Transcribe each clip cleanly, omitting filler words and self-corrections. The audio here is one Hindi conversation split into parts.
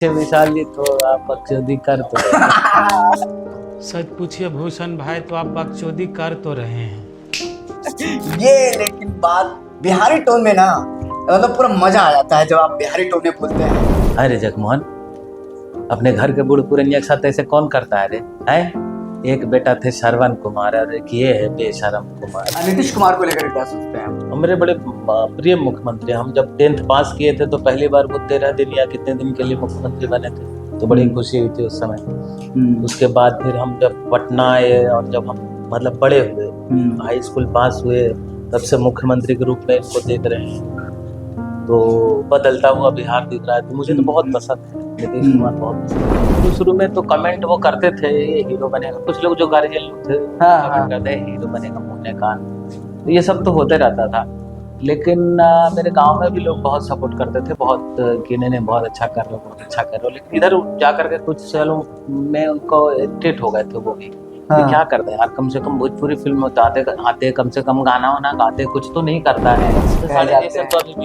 विशाल जी तो आप बकचोदी कर तो रहे हैं। सच पूछिए भूषण भाई, तो आप बकचोदी कर तो रहे हैं। ये लेकिन बात बिहारी टोन में ना, मतलब पूरा मजा आ जाता है जब आप बिहारी टोन में बोलते हैं। अरे जगमोहन, अपने घर के बूढ़ पुरनिया के साथ ऐसे कौन करता है रे? है एक बेटा थे श्रवण कुमार और एक ये है बेशरम कुमार। नीतीश कुमार को लेकर क्या सोचते हैं आप? मेरे बड़े प्रिय मुख्यमंत्री। हम जब 10th पास किए थे तो पहली बार वो 13 दिन या कितने दिन के लिए मुख्यमंत्री बने थे, तो बड़ी खुशी हुई थी उस समय। उसके बाद फिर हम जब पटना आए और जब हम मतलब बड़े हुए, हाई स्कूल पास हुए, तब से मुख्यमंत्री के रूप में इनको देख रहे हैं। तो बदलता हुआ बिहार दिख रहा है, तो मुझे तो बहुत पसंद है नीतीश कुमार, बहुत पसंद है। शुरू में तो कमेंट वो करते थे ये हीरो बनेगा, कुछ लोग जो गार्जियन लोग थे कमेंट करते हैं हीरो बनेगा मुंह ने कान, तो ये सब तो होते रहता था। लेकिन मेरे गांव में भी लोग बहुत सपोर्ट करते थे, बहुत कि नहीं नहीं बहुत अच्छा कर रहे हो, बहुत अच्छा कर रहे हो। लेकिन इधर जा करके कुछ सालों में उनको इरिटेट हो गए थे वो भी। ये क्या करते हैं यार, कम से कम भोजपुरी फिल्म में तो आते कम से कम गाना वाना गाते, कुछ तो नहीं करता है। साढ़े जैसे तो अभी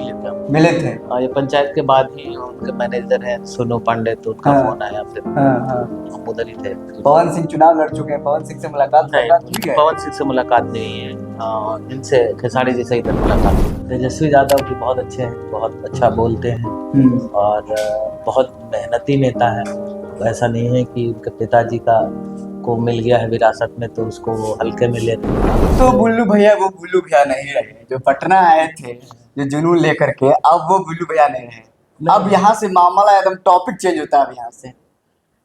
मिले थे ये पंचायत के बाद ही उनके मैनेजर हैं सोनू पांडे, तो उनका फोन आया, फिर हम उधर ही थे। पवन सिंह चुनाव लड़ चुके हैं, पवन सिंह से मुलाकात नहीं, पवन सिंह से मुलाकात नहीं है, इनसे खेसारी जी से इधर मुलाकात। तेजस्वी यादव भी बहुत अच्छे हैं, बहुत अच्छा बोलते हैं और बहुत मेहनती नेता है। ऐसा नहीं है कि उनके पिताजी का को मिल गया है विरासत में तो उसको हल्के में ले। तो बुल्लू भैया वो बुल्लू भैया नहीं रहे जो पटना आए थे, जो जुनून लेकर के, अब वो बुल्लू भैया नहीं रहे। अब यहाँ से मामला एकदम टॉपिक चेंज होता है। अब यहाँ से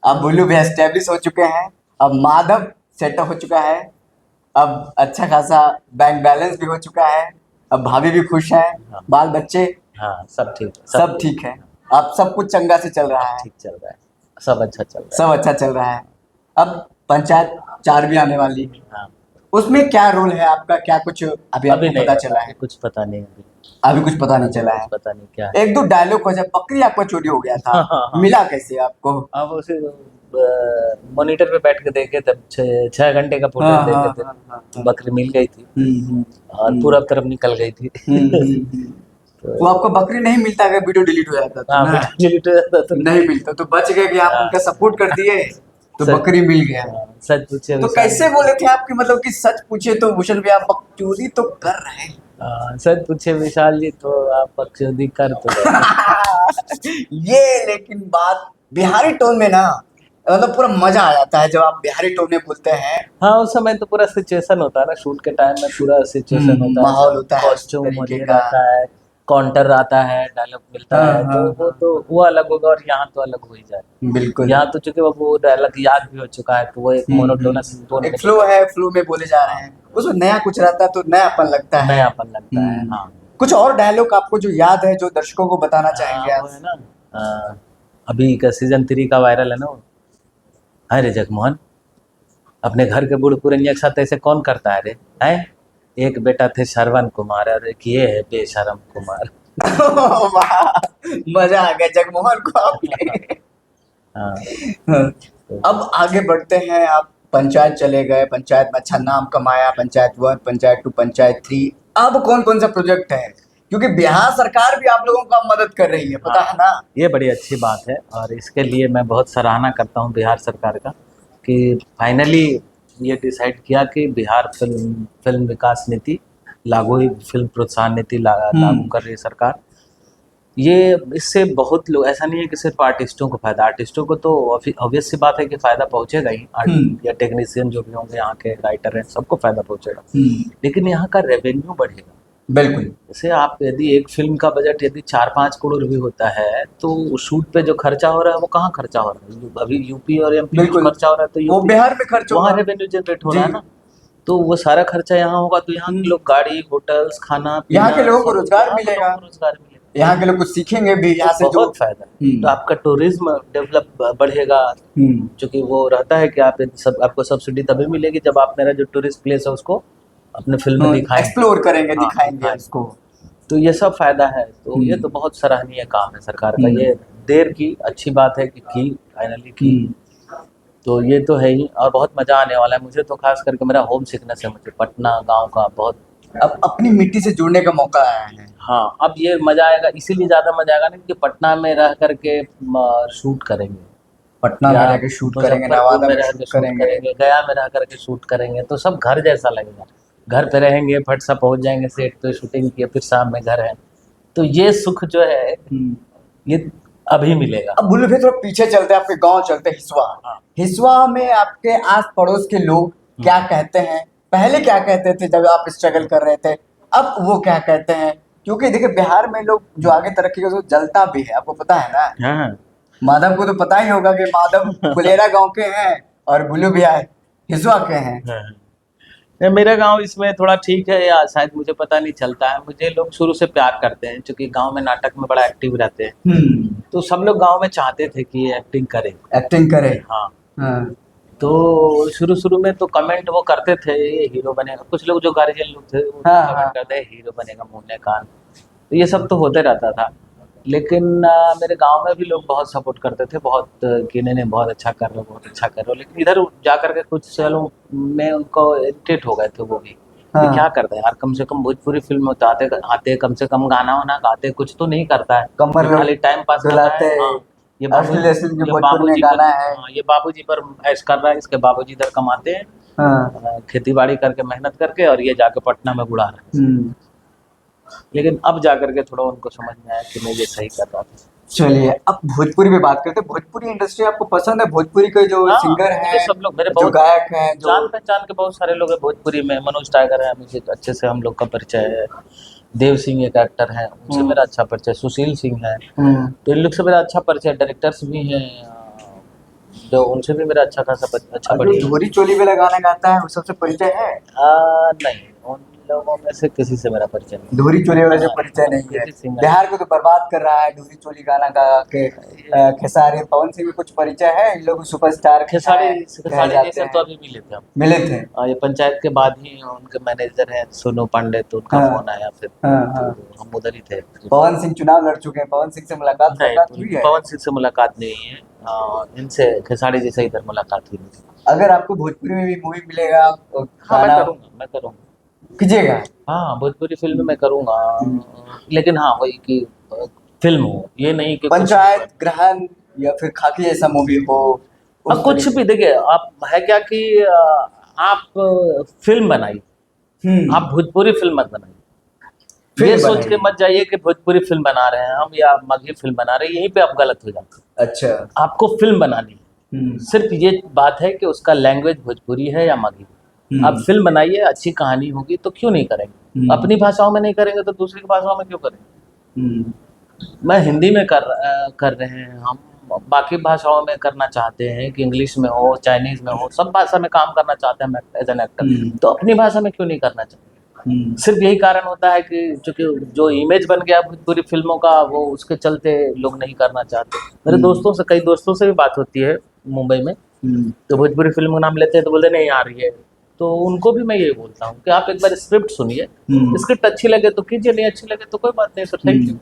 अब बुल्लू भैया एस्टेब्लिश हो चुके हैं, अब माधव सेटअप हो चुका है, अब अच्छा खासा बैंक बैलेंस भी हो चुका है, अब भाभी भी खुश है, बाल बच्चे सब ठीक, सब ठीक है। अब सब कुछ चंगा से चल रहा है, ठीक चल रहा है, सब अच्छा चल रहा है, सब अच्छा चल रहा है। अब पंचायत 4 भी आने वाली है, उसमें क्या रोल है आपका, क्या कुछ अभी आपको पता चला है? कुछ पता नहीं, अभी कुछ पता नहीं चला है, पता नहीं क्या है। एक दो डायलॉग हो जाए, बकरी आपका चोरी हो गया था, मिला कैसे आपको? अब उसे मॉनिटर पे बैठ के देखे तब 6 घंटे का फुटेज देखे थे, बकरी मिल गई थी और पूरब तरफ निकल गई थी। वो आपको बकरी नहीं मिलता अगर वीडियो डिलीट हो जाता था ना? डिलीट हो जाता तो नहीं मिलता, तो बच गए कि आप उनका सपोर्ट कर दिए तो बकरी मिल गया। सच पूछे तो कैसे बोले थे आपकी, मतलब कि सच पूछे तो भूषण भैया आप बकचोदी तो कर रहे हैं। सच पूछे विशाल जी तो आप बकचोदी कर तो रहे हैं। ये लेकिन बात बिहारी टोन में ना, मतलब पूरा मजा आ जाता है जब आप बिहारी टोन में बोलते हैं। हाँ, उस समय तो पूरा सिचुएशन होता है ना, शूट के टाइम में पूरा सिचुएशन होता है, माहौल होता है, कॉस्ट्यूम रहता है, काउंटर आता है, डायलॉग मिलता है, तो वो अलग होगा और यहाँ तो अलग हो ही जाए। बिल्कुल, यहाँ तो चूंकि वो डायलॉग याद भी हो चुका है, तो वो एक मोनोटोनस टोन एक फ्लो है, फ्लो में बोले जा रहे हैं, उसमें नया कुछ रहता है तो नयापन लगता है, नयापन लगता है। हाँ, कुछ और डायलॉग आपको जो याद है, जो दर्शकों को बताना चाहेंगे आप? है ना, अभी का सीजन 3 का वायरल है ना वो, अरे जगमोहन, अपने घर के बूढ़ पुरनिया के साथ ऐसे कौन करता है रे? है एक बेटा थे श्रवण कुमार और एक ये है बेशरम कुमार। मजा आ गया जगमोहन को आपने। अब आगे बढ़ते हैं, आप पंचायत चले गए, पंचायत में अच्छा नाम कमाया, पंचायत 1, पंचायत 2, पंचायत 3, अब कौन कौन सा प्रोजेक्ट है? क्योंकि बिहार सरकार भी आप लोगों का मदद कर रही है, पता है ना? ये बड़ी अच्छी बात है और इसके लिए मैं बहुत सराहना करता हूँ बिहार सरकार का कि फाइनली ये डिसाइड किया कि बिहार फिल्म विकास नीति लागू हुई, फिल्म प्रोत्साहन नीति लागू कर रही है सरकार। ये इससे बहुत लोग, ऐसा नहीं है कि सिर्फ आर्टिस्टों को फायदा, आर्टिस्टों को तो ऑब्वियस सी बात है कि फायदा पहुंचेगा ही, या टेक्नीशियन जो भी होंगे, यहाँ के राइटर हैं, सबको फायदा पहुंचेगा, लेकिन यहाँ का रेवेन्यू बढ़ेगा। बिल्कुल, जैसे आप यदि एक फिल्म का बजट यदि 4-5 करोड़ भी होता है तो शूट पे जो खर्चा हो रहा है वो कहाँ खर्चा हो रहा है? अभी यूपी और एमपी में खर्चा हो रहा है, तो वो बिहार में खर्च वहाँ रेवेन्यू जनरेट हो रहा है ना, तो वो सारा खर्चा यहाँ होगा, तो यहाँ के लोग गाड़ी, होटल्स, खाना, यहाँ के लोगों को रोजगार मिलेगा, यहाँ के लोग कुछ सीखेंगे भी, यहाँ से बहुत फायदा। तो आपका टूरिज्म डेवलप बढ़ेगा, क्योंकि वो रहता है कि आप आपको सब्सिडी तभी मिलेगी जब आप मेरा जो टूरिस्ट प्लेस है उसको अपने फिल्म में दिखाएं, एक्सप्लोर करेंगे, दिखाएंगे उसको, तो ये सब फायदा है। तो ये तो बहुत सराहनीय काम है सरकार का, ये देर की अच्छी बात है कि फाइनली की, तो ये तो है ही। और बहुत मजा आने वाला है मुझे तो, खास करके मेरा होम सिकनेस है, मुझे पटना गांव का बहुत अब अपनी मिट्टी से जुड़ने का मौका आया है। हाँ, अब ये मजा आएगा, इसीलिए ज्यादा मजा आएगा ना कि पटना में रह करके शूट करेंगे, पटना में या रह के शूट करेंगे, मुजफ्फरपुर नवादा में में रह शूट के शूट करेंगे। करेंगे, गया में रह करके शूट करेंगे, तो सब घर जैसा लगेगा। घर पे रहेंगे, फट सा पहुंच जाएंगे सेट पे, शूटिंग किए, फिर शाम में घर है। तो ये सुख जो है ये अभी मिलेगा। अब बुल्लू भाई थोड़ा पीछे चलते हैं, आपके गांव चलते हैं, हिसुआ। हाँ। हिसुआ में आपके आस पड़ोस के लोग क्या कहते हैं, पहले क्या कहते थे जब आप स्ट्रगल कर रहे थे, अब वो क्या कहते हैं? क्योंकि देखिए बिहार में लोग जो आगे तरक्की कर, जलता भी है, आपको पता है ना। हाँ। माधव को तो पता ही होगा कि माधव फुलेरा गांव के हैं और बुल्लू भैया हिसुआ के हैं। हाँ। नहीं, मेरा गांव इसमें थोड़ा ठीक है, या शायद मुझे पता नहीं चलता है। मुझे लोग शुरू से प्यार करते हैं, क्योंकि गांव में नाटक में बड़ा एक्टिव रहते हैं, तो सब लोग गांव में चाहते थे कि ये एक्टिंग करे। एक्टिंग करे। हाँ, हाँ। तो शुरू शुरू में तो कमेंट वो करते थे, ये हीरो बनेगा। कुछ लोग जो गार्जियन लोग थे वो हाँ, कमेंट हाँ। करते हैं, हीरो बनेगा, मुंह ने कान। तो ये सब तो होते रहता था। लेकिन मेरे गांव में भी लोग बहुत सपोर्ट करते थे, बहुत कि नहीं नहीं बहुत अच्छा कर रहे हो, बहुत अच्छा कर रहे हो। लेकिन इधर जा करके कुछ सालों में उनको इरिटेट हो गए थे वो भी, कि हाँ। क्या करता है यार, कम से कम भोजपुरी फिल्म में तो आते आते कम से कम गाना वाना गाते, कुछ तो नहीं करता है, कमर ये खाली टाइम पास कर रहा डुलाते है। हाँ, ये असली असली जो ये भोजपुरी में बाबूजी गाना पर, है। हाँ, ये बाबूजी पर ऐश कर रहा है, इसके बाबूजी इधर कमाते हैं हाँ। खेती बाड़ी करके, मेहनत करके, और ये जाके पटना में बुढ़ा रहा है। लेकिन अब जा करके थोड़ा उनको समझ में आया कि मैं ये सही कर रहा था। चलिए अब भोजपुरी में बात करते हैं। भोजपुरी इंडस्ट्री आपको पसंद है? भोजपुरी के जो हाँ, सिंगर मुझे हैं, सब लोग, मेरे जो बहुत गायक हैं, जो जान पहचान के बहुत सारे लोग हैं भोजपुरी में। मनोज टाइगर है, मुझे अच्छे से हम लोग का परिचय है। देव सिंह एक एक्टर हैं, उनसे मेरा अच्छा परिचय। सुशील सिंह है, तो इन लोग से मेरा अच्छा परिचय। डायरेक्टर्स भी हैं जो, उनसे भी मेरा अच्छा खासा अच्छा जो बढ़िया। धोरी चोली वाला गाना गाता है वो सबसे परिचय है? नहीं, उन लोगों में से किसी से मेरा परिचय नहीं। धोरी चोली वाला जो परिचय नहीं है। किसी सिंगर बिहार को तो बर्बाद कर रहा है धोरी चोली गाना गा के। खेसारी पवन सिंह में कुछ परिचय है? इन लोग सुपरस्टार खेसारी कहे जाते जैसे तो हैं। अभी मिले थे हम। मिले थे। ये पंचायत के बाद ही उनके मैनेजर हैं सोनू पांडे, तो उनका हाँ। फोन आया फिर। हाँ, हाँ। तो हम उधर ही थे। पवन सिंह चुनाव लड़ चुके हैं, पवन सिंह से मुलाकात नहीं, हुई है? पवन सिंह से मुलाकात नहीं है। इनसे खेसारी जी से इधर मुलाकात हुई थी। अगर आपको भोजपुरी में भी मूवी मिलेगा हाँ, गाना मैं करूँगा। कीजिएगा? हाँ, भोजपुरी फिल्म में करूँगा। लेकिन हाँ, वही कि फिल्म हो, ये नहीं कि पंचायत, ग्रहण या फिर खाकी जैसा मूवी हो, उस कुछ तरीके- भी। देखिए, आप है क्या कि आप फिल्म बनाइए, आप भोजपुरी फिल्म मत बनाइए। फिल्म ये सोच बनाइए। के मत जाइए कि भोजपुरी फिल्म बना रहे हैं हम, या मगही फिल्म बना रहे हैं, यहीं पे आप गलत हो जाते हैं। अच्छा। आपको फिल्म बनानी है, सिर्फ ये बात है कि उसका लैंग्वेज भोजपुरी है या मगही। आप फिल्म बनाइए, अच्छी कहानी होगी तो क्यों नहीं करेंगे। अपनी भाषाओं में नहीं करेंगे तो दूसरी भाषाओं में क्यों करेंगे। मैं हिंदी में कर रहे हैं हम, बाकी भाषाओं में करना चाहते हैं कि इंग्लिश में हो, चाइनीज में हो, सब भाषा में काम करना चाहते हैं एज एन एक्टर, तो अपनी भाषा में क्यों नहीं करना चाहते। सिर्फ यही कारण होता है कि चूंकि जो इमेज बन गया भोजपुरी फिल्मों का, वो उसके चलते लोग नहीं करना चाहते। मेरे दोस्तों से, कई दोस्तों से भी बात होती है मुंबई में, तो भोजपुरी फिल्म का नाम लेते हैं तो बोलते नहीं आ रही है। तो उनको भी मैं यही बोलता हूँ कि आप एक बार स्क्रिप्ट सुनिए, स्क्रिप्ट अच्छी लगे तो कीजिए, नहीं अच्छी लगे तो कोई बात नहीं, सर थैंक यू।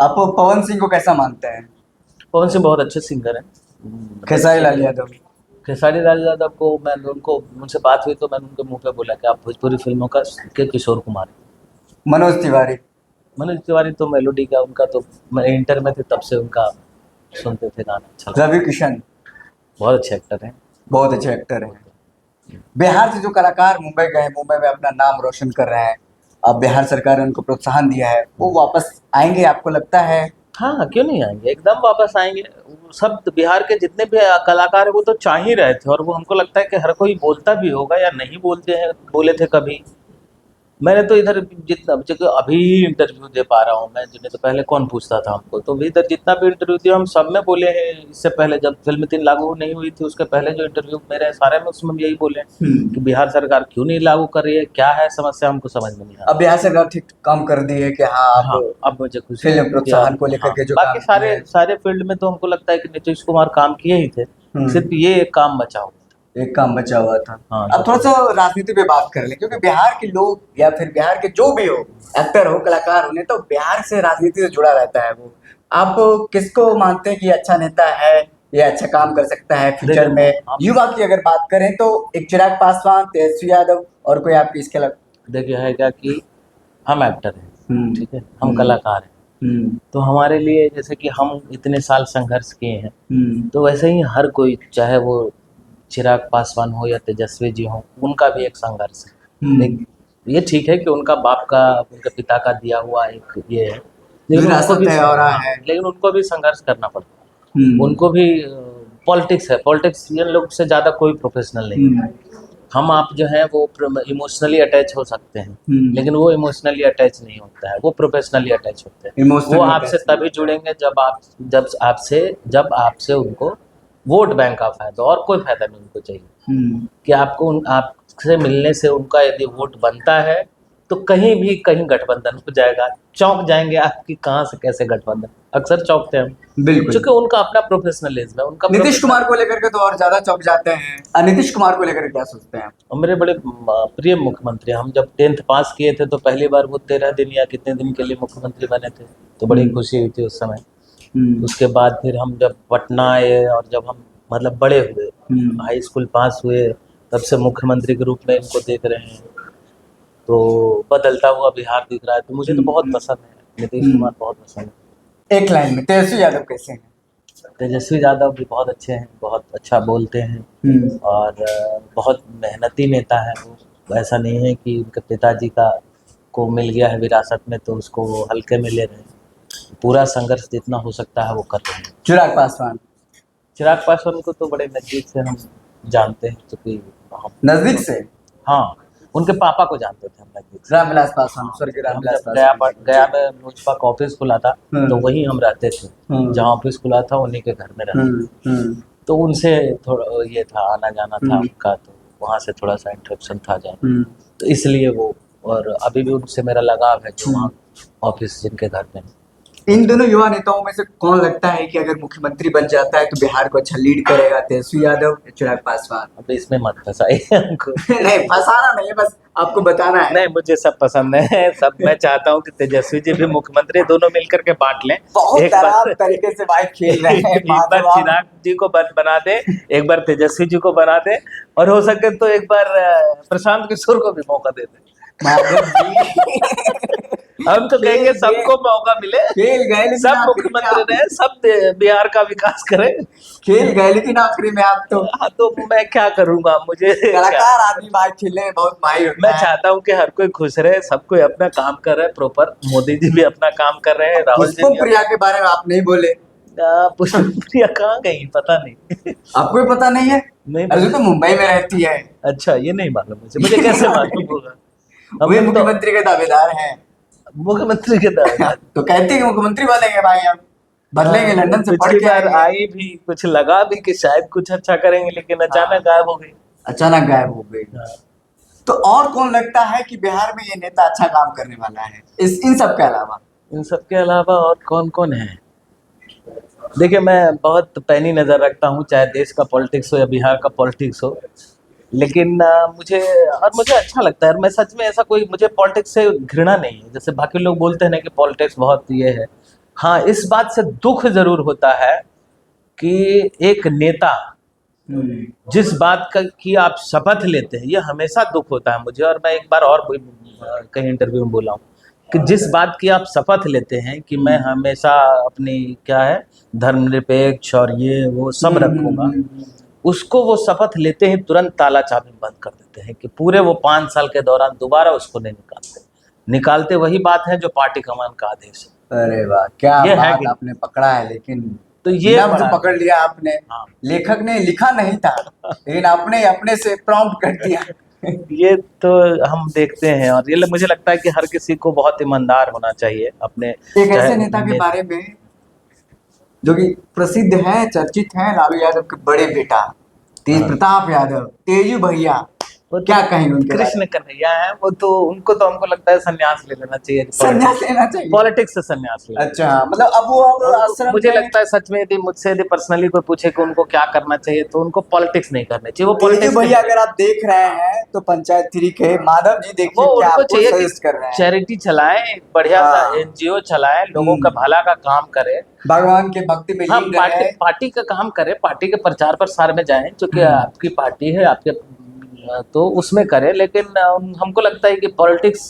आप पवन सिंह को कैसा मानते हैं? पवन सिंह बहुत अच्छे सिंगर हैं। खेसारी लाल यादव? खेसारी लाल यादव को मैं उनसे बात हुई तो मैंने उनके मुंह पे बोला कि आप भोजपुरी फिल्मों का के किशोर कुमार। मनोज तिवारी तो मेलोडी का, उनका तो मैं इंटर में थे तब से उनका सुनते थे गाना, अच्छा। रवि किशन बहुत अच्छे एक्टर हैं। बहुत अच्छे एक्टर हैं। बिहार से जो कलाकार मुंबई गए, मुंबई में अपना नाम रोशन कर रहे हैं, अब बिहार सरकार ने उनको प्रोत्साहन दिया है, वो वापस आएंगे आपको लगता है? हाँ, क्यों नहीं आएंगे, एकदम वापस आएंगे। सब बिहार के जितने भी कलाकार है वो तो चाह ही रहे थे, और वो हमको लगता है कि हर कोई बोलता भी होगा या नहीं बोलते हैं, बोले थे कभी। मैंने तो इधर जितना अभी इंटरव्यू दे पा रहा हूँ मैं, जिन्हें तो पहले कौन पूछता था हमको, तो इधर जितना भी इंटरव्यू दिया हम सब में बोले हैं। इससे पहले जब फिल्म 3 लागू नहीं हुई थी, उसके पहले जो इंटरव्यू मेरे सारे में, उसमें यही बोले कि बिहार सरकार क्यों नहीं लागू कर रही है, क्या है समस्या, हमको समझ में नहीं आ रहा। अब बिहार सरकार ठीक काम कर दी है कि हाँ, अब मुझे खुशी फिल्म है। प्रोत्साहन को लेकर के जो बाकी काम किया है। सारे फील्ड में तो हमको लगता है कि नीतीश कुमार काम किए ही थे, सिर्फ ये एक काम बचा हुआ था। एक काम बचा हुआ था। हाँ, अब थोड़ा सा राजनीति पे बात कर लें, क्योंकि बिहार के लोग या फिर बिहार के जो भी हो, एक्टर हो, कलाकार हो, तो बिहार से राजनीति से जुड़ा रहता है वो। आप किसको मानते हैं कि अच्छा नेता है, ये अच्छा काम कर सकता है फ्यूचर में? युवा की अगर बात करें तो एक चिराग पासवान, तेजस्वी यादव, और कोई आपकी इसके अलावा? देखिए है क्या कि हम एक्टर हैं, ठीक है, हम हम्म। कलाकार हैं, तो हमारे लिए जैसे कि हम इतने साल संघर्ष किए हैं, तो वैसे ही हर कोई, चाहे वो चिराग पासवान हो या तेजस्वी जी हो, उनका भी एक संघर्ष है। ये ठीक है कि उनका बाप का, उनके पिता का दिया हुआ एक ये है, लेकिन उनको विरासत भी है और है। लेकिन उनको भी संघर्ष करना पड़ता है। उनको भी पॉलिटिक्स है, पॉलिटिक्सियन लोग से ज़्यादा कोई प्रोफेशनल नहीं है। हम आप जो है वो इमोशनली अटैच हो सकते हैं, लेकिन वो इमोशनली अटैच नहीं होता है, वो प्रोफेशनली अटैच होते हैं। Emotionally वो आपसे attached तभी जुड़ेंगे जब आपसे उनको वोट बैंक का फायदा, और कोई फायदा नहीं उनको चाहिए। कि आपसे मिलने से उनका यदि वोट बनता है तो कहीं भी कहीं गठबंधन हो जाएगा, चौंक जाएंगे आपकी कहाँ से कैसे गठबंधन, अक्सर चौंकते हैं हम, बिल्कुल। क्योंकि उनका अपना प्रोफेशनलिज्म है, उनका नीतीश कुमार को लेकर के तो और ज्यादा चौंक जाते हैं। नीतीश कुमार को लेकर क्या सोचते हैं? मेरे बड़े प्रिय मुख्यमंत्री। हम जब 10th पास किए थे तो पहली बार वो 13 दिन या कितने दिन के लिए मुख्यमंत्री बने थे, तो बड़ी खुशी हुई थी उस समय। उसके बाद फिर हम जब पटना आए और जब हम मतलब बड़े हुए, हाई स्कूल पास हुए, तब से मुख्यमंत्री के रूप में इनको देख रहे हैं, तो बदलता हुआ बिहार दिख रहा है, तो मुझे तो बहुत पसंद है, नीतीश कुमार बहुत पसंद है। एक लाइन में तेजस्वी यादव कैसे हैं? तेजस्वी यादव भी बहुत अच्छे हैं, बहुत अच्छा बोलते हैं, और बहुत मेहनती नेता है वो। ऐसा नहीं है कि उनके पिताजी का को मिल गया है विरासत में तो उसको वो हल्के में ले रहे हैं, पूरा संघर्ष जितना हो सकता है वो कर रहे हैं। चिराग पासवान? चिराग पासवान को तो बड़े नज़दीक से हम जानते हैं, क्योंकि नजदीक से? हाँ, उनके पापा को जानते थे हम नज़दीक से। रामविलास पासवान, स्वर्गीय हम रामविलास जब पासवान। गया में लोजपा का ऑफिस खुला था, तो वहीं हम रहते थे, जहाँ ऑफिस खुला था उन्हीं के घर में रहते, तो उनसे थोड़ा ये था, आना जाना था उनका, तो वहाँ से थोड़ा सा इंटरेक्शन था जाना, तो इसलिए वो, और अभी भी उनसे मेरा लगाव है, जो वहाँ ऑफिस जिनके घर में। इन दोनों युवा नेताओं में से कौन लगता है कि अगर मुख्यमंत्री बन जाता है तो बिहार को अच्छा लीड करेगा, तेजस्वी यादव या चिराग पासवान? अब इसमें मत फंसाइए हमको। नहीं, फंसाना नहीं है, बस आपको बताना है। नहीं, मुझे सब पसंद है, सब। मैं चाहता हूँ कि तेजस्वी जी भी मुख्यमंत्री, दोनों मिलकर के बांट लें। बहुत एक बार तरीके से भाई खेल रहे हैं। एक बार चिराग जी को बना दे, एक बार तेजस्वी जी को बना दे, और हो सके तो एक बार प्रशांत किशोर को भी मौका दे दे। हम तो कहेंगे सबको मौका मिले, खेल गए, सब मुख्यमंत्री रहे, सब बिहार का विकास करें। खेल गए, लेकिन आखिरी में आप तो हाँ, तो मैं क्या करूंगा, मुझे कलाकार आदमी भाई खेलने में बहुत माहिर होता मैं है। चाहता हूँ कि हर कोई खुश रहे, सब कोई अपना काम कर रहे हैं प्रॉपर। मोदी जी भी अपना काम कर रहे हैं, राहुल जी पुष्पम प्रिया के बारे में आप नहीं बोले। पुष्पम प्रिया कहाँ गई पता नहीं। आपको भी पता नहीं है? नहीं, अरे तो मुंबई में रहती है। अच्छा, ये नहीं मालूम मुझे कैसे मालूम होगा? वे मुख्यमंत्री के दावेदार हैं। मुख्यमंत्री के दावेदार तो कहते हैं कि मुख्यमंत्री बनेंगे भाई, हम बदलेंगे, लंदन से पढ़ के बार आएंगे। आई भी, कुछ लगा भी कि शायद कुछ अच्छा करेंगे, लेकिन अचानक गायब हो गई। अचानक गायब हो गई। तो और कौन लगता है कि बिहार में ये नेता अच्छा काम करने वाला है इन सब के अलावा? इन सब के अलावा और कौन कौन है? देखिए, मैं बहुत पैनी नज़र रखता हूँ, चाहे देश का पॉलिटिक्स हो या बिहार का पॉलिटिक्स हो, लेकिन मुझे अच्छा लगता है। और मैं सच में ऐसा कोई, मुझे पॉलिटिक्स से घृणा नहीं है, जैसे बाकी लोग बोलते हैं ना कि पॉलिटिक्स बहुत ये है। हाँ, इस बात से दुख जरूर होता है कि एक नेता जिस बात का की आप शपथ लेते हैं, ये हमेशा दुख होता है मुझे। और मैं एक बार और कहीं इंटरव्यू में बोला हूँ कि जिस बात की आप शपथ लेते हैं कि मैं हमेशा अपनी क्या है धर्मनिरपेक्ष और ये वो सब रखूंगा, उसको वो शपथ लेते ही तुरंत ताला चाबी बंद कर देते हैं, कि पूरे वो 5 साल के दौरान दोबारा उसको नहीं निकालते वही बात है जो पार्टी कमान का आदेश है। अरे वाह, क्या ये बात आपने पकड़ा है। लेकिन तो ये तो पकड़ लिया आपने। हाँ। लेखक ने लिखा नहीं था, लेकिन आपने अपने से प्रॉम्प्ट कर दिया। ये तो हम देखते हैं, और ये मुझे लगता है कि हर किसी को बहुत ईमानदार होना चाहिए अपने। एक ऐसे नेता के बारे में जो कि प्रसिद्ध है, चर्चित है, लालू यादव के बड़े बेटा तेज प्रताप यादव, तेजू भैया, क्या कहेंगे उनके? कृष्ण कन्हैया है वो, तो उनको तो हमको लगता है संन्यास ले लेना चाहिए, संन्यास लेना चाहिए, पॉलिटिक्स से संन्यास लेना। अच्छा, मतलब अब वो आश्रम मुझे लगता है सच में, यदि मुझसे यदि पर्सनली कोई पूछे कि उनको क्या करना चाहिए, तो उनको पॉलिटिक्स नहीं करना चाहिए। वो पॉलिटिक्स भैया अगर आप देख रहे हैं तो पंचायत 3 के माधव जी देखिए क्या आपको सजेस्ट कर रहे हैं। चैरिटी चलाएं, बढ़िया सा एनजीओ चलाएं, लोगों का भला का काम करे, भगवान के भक्ति में लीन रहे, पार्टी का काम करे, पार्टी के प्रचार प्रसार में जाएं, जो कि आपकी पार्टी है, आपके तो उसमें करें, लेकिन हमको लगता है कि पॉलिटिक्स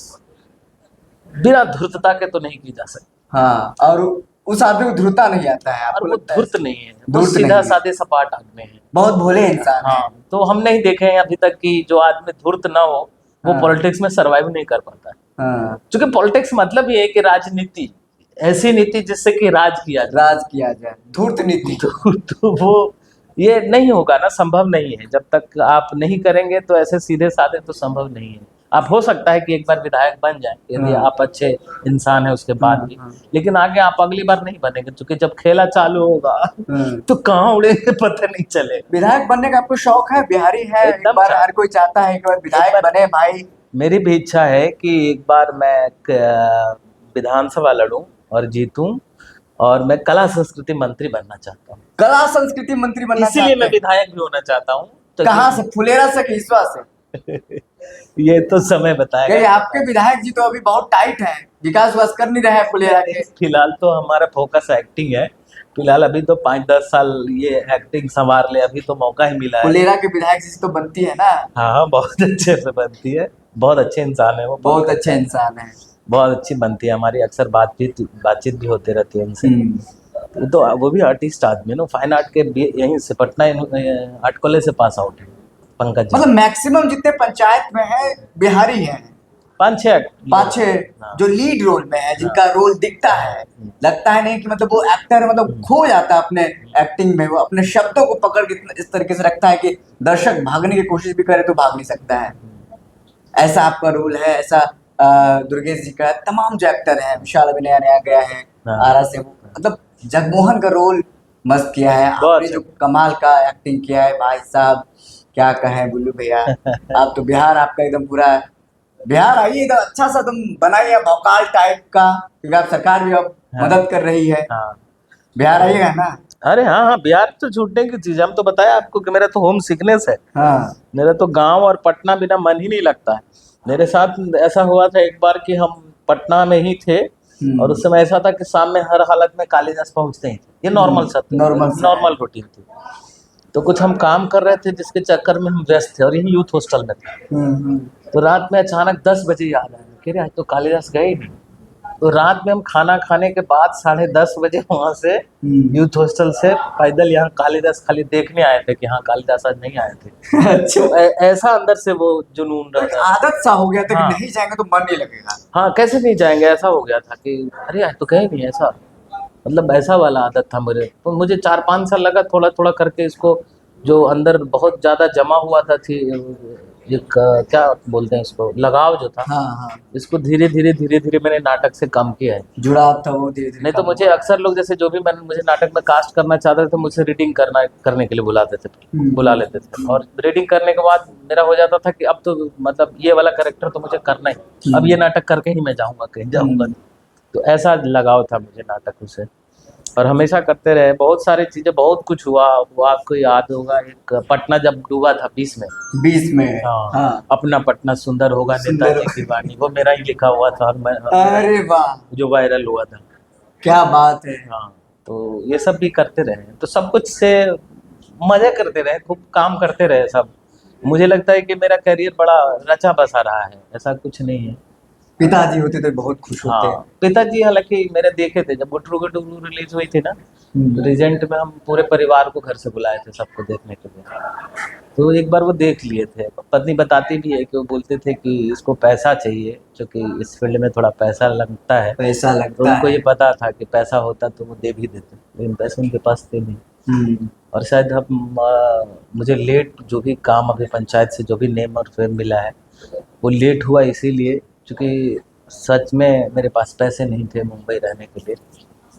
बिना धूर्तता के तो नहीं की जा सकती। हाँ, और उस आदमी को धुरता नहीं आता है, और आपको वो लगता है? धूर्त नहीं है, वो धूर्त सीधा नहीं है। साधे सपाट आदमी है। बहुत भोले इंसान है। हाँ, तो हम नहीं देखे हैं अभी तक कि जो आदमी धूर्त ना हो वो हाँ। पॉलिटिक्स में सरवाइव नहीं कर पाता है। हाँ, क्योंकि पॉलिटिक्स मतलब ये है कि राजनीति, ऐसी नीति जिससे कि राज किया जाए। राज किया जाए, धूर्त नीति। तो वो ये नहीं होगा ना, संभव नहीं है। जब तक आप नहीं करेंगे तो ऐसे सीधे साधे तो संभव नहीं है। आप हो सकता है कि एक बार विधायक बन जाए यदि हाँ। आप अच्छे इंसान है उसके बाद हाँ, भी, हाँ। लेकिन आगे आप अगली बार नहीं बनेंगे, क्योंकि जब खेला चालू होगा हाँ। तो कहाँ उड़ेंगे पता नहीं चलेगा। विधायक बनने का आपको शौक है? बिहारी है, एक एकदम बार चाहता हर कोई चाहता है कि वह विधायक एक बार- बने भाई। मेरी भी इच्छा है कि एक बार मैं विधानसभा लड़ूं और जीतूं, और मैं कला संस्कृति मंत्री बनना चाहता हूँ। कला संस्कृति मंत्री बनना इसीलिए चाहते मैं हैं? विधायक भी होना चाहता हूँ। तो कहाँ से, फुलेरा से कि हिसुआ से? ये तो समय बताएगा। कहीं आपके विधायक जी तो अभी बहुत टाइट है, विकास वास कर नहीं रहे हैं फुलेरा के। फिलहाल तो हमारा फोकस एक्टिंग है। फिलहाल अभी तो 5-10 साल ये एक्टिंग संवार ले, अभी तो मौका ही मिला है। फुलेरा के विधायक जी से तो बनती है ना? हाँ, बहुत अच्छे से बनती है। बहुत अच्छे इंसान है वो, बहुत अच्छे इंसान है। बहुत अच्छी बनती है हमारी। अक्सर बातचीत भी होती रहती है उनसे। तो वो भी आर्टिस्ट आदमी है ना, फाइन आर्ट के यहीं से पटना आर्ट कॉलेज से पास आउट है पंकज जी। मतलब मैक्सिमम जितने पंचायत में है बिहारी हैं। 5-6 जो लीड रोल में है, जिनका रोल दिखता है, लगता है नहीं कि मतलब वो एक्टर मतलब खो जाता है अपने एक्टिंग में। वो अपने शब्दों को पकड़ के इस तरीके से रखता है कि दर्शक भागने की कोशिश भी करे तो भाग नहीं सकता है। ऐसा आपका रोल है। ऐसा दुर्गेश जी का, तमाम जो एक्टर हैं, विशाल अभी नया गया है आरा से, वो मतलब जगमोहन का रोल मस्त किया है आपने। जो कमाल का एक्टिंग किया है भाई साहब, क्या कहें बुल्लू भैया। आप तो बिहार, आपका एकदम पूरा बिहार आइए, एकदम अच्छा सा तुम बनाइए भोकाल टाइप का, क्योंकि आप सरकार भी अब मदद कर रही है। बिहार आइएगा ना? अरे हाँ हाँ, बिहार तो छूटने की चीज। हम तो बताया आपको कि मेरा तो होम सिकनेस है। हाँ। मेरा तो गांव और पटना बिना मन ही नहीं लगता है। मेरे साथ ऐसा हुआ था एक बार कि हम पटना में ही थे, और उस समय ऐसा था कि शाम में हर हालत में कालिदास पहुंचते ही थे। ये नॉर्मल रूटीन थी। तो कुछ हम काम कर रहे थे जिसके चक्कर में हम व्यस्त थे, और यही यूथ हॉस्टल में थे। तो रात में अचानक 10 बजे याद आया कि आज तो कालिदास गए ही नहीं। तो रात में हम खाना खाने के बाद 10:30 बजे वहां से यूथ हॉस्टल से पैदल यहाँ कालिदास खाली देखने आए थे कि हाँ कालिदास आज नहीं आए थे। अच्छा। तो ऐसा अंदर से वो जुनून तो एक आदत सा हो गया था हाँ। कि नहीं जाएंगे तो मन नहीं लगेगा। हाँ, कैसे नहीं जाएंगे, ऐसा हो गया था कि अरे आज तो गए नहीं। ऐसा मतलब ऐसा वाला आदत था मेरे। तो मुझे 4-5 साल लगा थोड़ा थोड़ा करके इसको, जो अंदर बहुत ज्यादा जमा हुआ था एक क्या बोलते हैं इसको, लगाव जो था, हाँ। इसको धीरे धीरे मैंने नाटक से कम किया है। जुड़ाव था वो धीरे धीरे। नहीं तो मुझे अक्सर लोग, जैसे जो भी मुझे नाटक में कास्ट करना चाहते थे, मुझसे रीडिंग करने के लिए बुला लेते थे। और रीडिंग करने के बाद मेरा हो जाता था कि अब तो मतलब ये वाला कैरेक्टर तो मुझे करना ही, अब ये नाटक करके ही मैं जाऊंगा कहीं जाऊंगा। तो ऐसा लगाव था मुझे नाटकों से, और हमेशा करते रहे। बहुत सारी चीजें, बहुत कुछ हुआ। वो आपको याद होगा, एक पटना जब डूबा था 20 में। हाँ। अपना पटना सुंदर होगा नेताजी की वाणी, वो मेरा ही लिखा हुआ था। और अरे वाह, जो वायरल हुआ था। क्या बात है। हाँ, तो ये सब भी करते रहे, तो सब कुछ से मजे करते रहे, खूब काम करते रहे सब। मुझे लगता है कि मेरा करियर बड़ा रचा बसा रहा है, ऐसा कुछ नहीं है। पिताजी होते तो बहुत खुश होते। हाँ, पिताजी हालांकि मेरे देखे थे जब गुटरू गुटरू रिलीज हुई थी ना, रिजेंट में हम पूरे परिवार को घर से बुलाए थे सबको देखने के लिए। तो एक बार वो देख लिए थे। पत्नी बताती भी है कि वो बोलते थे कि इसको पैसा चाहिए, क्योंकि इस फील्ड में थोड़ा पैसा लगता है। पैसा तो लगता उनको है। ये पता था कि पैसा होता तो वो दे भी देते, लेकिन पैसे उनके पास थे नहीं। और शायद हम मुझे लेट जो भी काम अभी पंचायत से जो भी नेम और फेम मिला है, वो लेट हुआ इसीलिए क्योंकि सच में मेरे पास पैसे नहीं थे मुंबई रहने के लिए।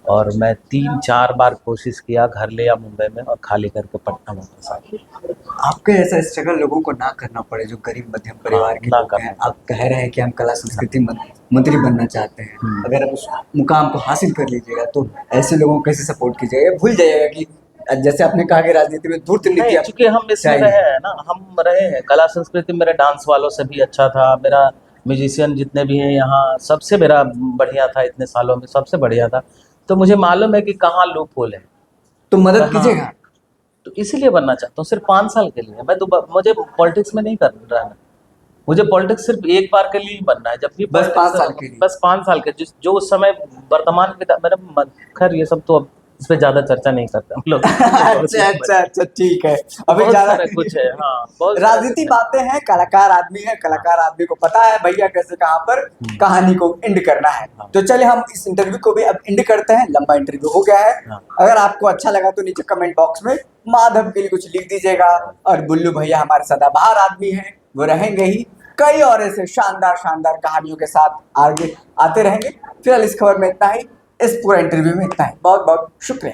और मैं 3-4 बार कोशिश किया, घर ले या मुंबई में, और खाली करके पटना वापस आ गया। आपके ऐसा स्ट्रगल लोगों को ना करना पड़े जो गरीब मध्यम परिवार के लोग हैं। आप कह रहे हैं कि हम कला संस्कृति मंत्री बनना चाहते हैं, अगर आप उस मुकाम को हासिल कर लीजिएगा तो ऐसे लोगों को कैसे सपोर्ट कीजिएगा? भूल जाइएगा कि जैसे आपने कहा कि राजनीति में धूर्त नीति, क्योंकि हम इसमें रहे हैं ना, हम रहे हैं कला संस्कृति। मेरे डांस वालों से भी अच्छा था, मेरा म्यूजिशियन जितने भी हैं यहाँ सबसे मेरा बढ़िया था, इतने सालों में सबसे बढ़िया था। तो मुझे मालूम है कि कहाँ लूप होल है। तो मदद कीजिएगा। तो इसीलिए बनना चाहता हूँ, सिर्फ 5 साल के लिए। मैं तो मुझे पॉलिटिक्स में नहीं कर रहा है, मुझे पॉलिटिक्स सिर्फ एक बार के लिए ही बनना है। जब भी बस 5 politics- साल के लिए। बस 5 साल के, जो उस समय वर्तमान में मेरा खैर ये सब तो अब इस पे ज्यादा चर्चा नहीं करते हम लोग। अच्छा अच्छा अच्छा, ठीक है। अभी बहुत ज्यादा सारा कुछ है, हाँ बहुत सारा राजनीति कुछ है। बातें हैं, कलाकार आदमी है, कलाकार आदमी को पता है भैया कैसे कहाँ पर कहानी को एंड करना है। हाँ। तो चलिए हम इस इंटरव्यू को भी अब एंड करते हैं, लंबा इंटरव्यू हो गया है। हाँ। अगर आपको अच्छा लगा तो नीचे कमेंट बॉक्स में माधव के लिए कुछ लिख दीजिएगा। और बुल्लू भैया हमारे सदाबहार आदमी हैं, वो रहेंगे ही, कई और ऐसे शानदार शानदार कहानियों के साथ आगे आते रहेंगे। फिलहाल इस खबर में इतना ही, इस पूरा इंटरव्यू में इतना ही। बहुत बहुत शुक्रिया।